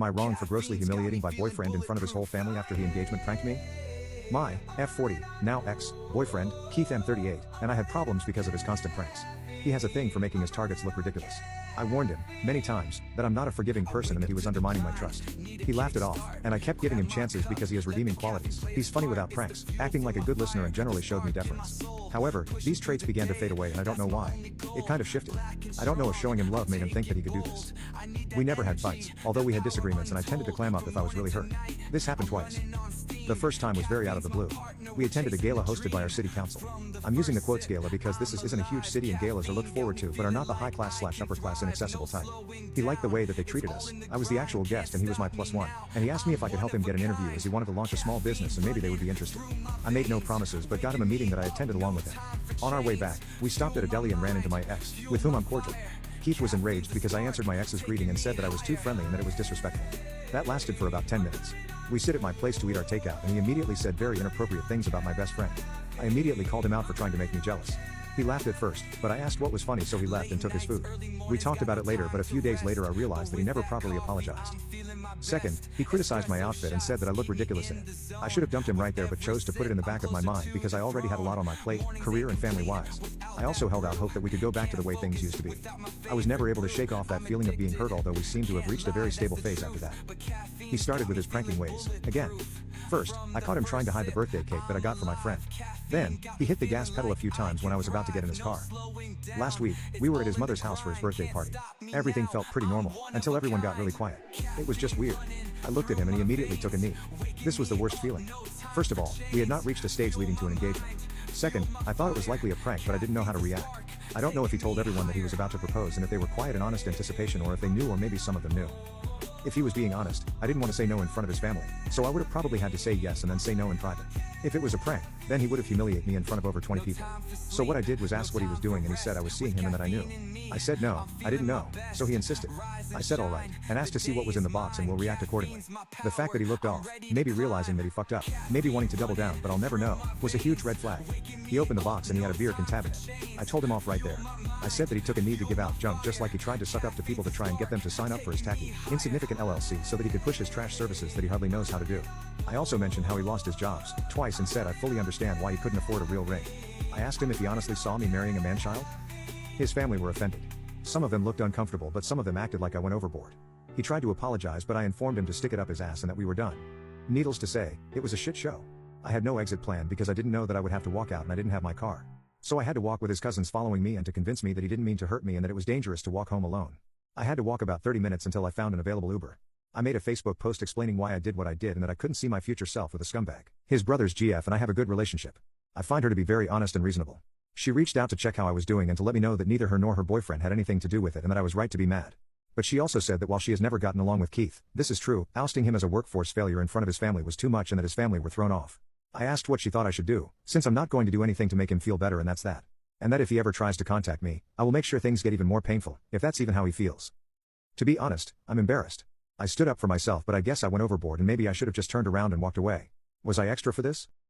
Am I wrong for grossly humiliating my boyfriend in front of his whole family after he engagement pranked me? My F40, now ex-boyfriend, Keith M38, and I had problems because of his constant pranks. He has a thing for making his targets look ridiculous. I warned him, many times, that I'm not a forgiving person and that he was undermining my trust. He laughed it off, and I kept giving him chances because he has redeeming qualities. He's funny without pranks, acting like a good listener and generally showed me deference. However, these traits began to fade away and I don't know why. It kind of shifted. I don't know if showing him love made him think that he could do this. We never had fights, although we had disagreements and I tended to clam up if I was really hurt. This happened twice. The first time was very out of the blue. We attended a gala hosted by our city council. I'm using the quotes gala because this isn't a huge city and galas are looked forward to but are not the high class / upper class inaccessible type. He liked the way that they treated us. I was the actual guest and he was my +1, and he asked me if I could help him get an interview as he wanted to launch a small business and maybe they would be interested. I made no promises but got him a meeting that I attended along with him. On our way back, we stopped at a deli and ran into my ex, with whom I'm cordial. Keith was enraged because I answered my ex's greeting and said that I was too friendly and that it was disrespectful. That lasted for about 10 minutes. We sit at my place to eat our takeout and he immediately said very inappropriate things about my best friend. I immediately called him out for trying to make me jealous. He laughed at first, but I asked what was funny so he left and took his food. We talked about it later but a few days later I realized that he never properly apologized. Second, he criticized my outfit and said that I looked ridiculous in it. I should have dumped him right there but chose to put it in the back of my mind because I already had a lot on my plate, career and family wise. I also held out hope that we could go back to the way things used to be. I was never able to shake off that feeling of being hurt although we seemed to have reached a very stable phase after that. He started with his pranking ways, again. First, I caught him trying to hide the birthday cake that I got for my friend. Then, he hit the gas pedal a few times when I was about to get in his car. Last week, we were at his mother's house for his birthday party. Everything felt pretty normal, until everyone got really quiet. It was just weird. I looked at him and he immediately took a knee. This was the worst feeling. First of all, we had not reached a stage leading to an engagement. Second, I thought it was likely a prank but I didn't know how to react. I don't know if he told everyone that he was about to propose and if they were quiet and honest anticipation or if they knew or maybe some of them knew. If he was being honest, I didn't want to say no in front of his family, so I would have probably had to say yes and then say no in private. If it was a prank, then he would have humiliated me in front of over 20 people. So what I did was ask what he was doing and he said I was seeing him and that I knew. I said no, I didn't know, so he insisted. I said alright, and asked to see what was in the box and will react accordingly. The fact that he looked off, maybe realizing that he fucked up, maybe wanting to double down but I'll never know, was a huge red flag. He opened the box and he had a beer can in it. I told him off right there. I said that he took a need to give out junk just like he tried to suck up to people to try and get them to sign up for his tacky, insignificant LLC so that he could push his trash services that he hardly knows how to do. I also mentioned how he lost his jobs, twice and said I fully understand why he couldn't afford a real ring. I asked him if he honestly saw me marrying a man-child. His family were offended. Some of them looked uncomfortable but some of them acted like I went overboard. He tried to apologize but I informed him to stick it up his ass and that we were done. Needless to say, it was a shit show. I had no exit plan because I didn't know that I would have to walk out and I didn't have my car. So I had to walk with his cousins following me and to convince me that he didn't mean to hurt me and that it was dangerous to walk home alone. I had to walk about 30 minutes until I found an available Uber. I made a Facebook post explaining why I did what I did and that I couldn't see my future self with a scumbag. His brother's GF and I have a good relationship. I find her to be very honest and reasonable. She reached out to check how I was doing and to let me know that neither her nor her boyfriend had anything to do with it and that I was right to be mad. But she also said that while she has never gotten along with Keith, this is true, ousting him as a workforce failure in front of his family was too much and that his family were thrown off. I asked what she thought I should do, since I'm not going to do anything to make him feel better and that's that. And that if he ever tries to contact me, I will make sure things get even more painful, if that's even how he feels. To be honest, I'm embarrassed. I stood up for myself but I guess I went overboard and maybe I should have just turned around and walked away. Was I extra for this?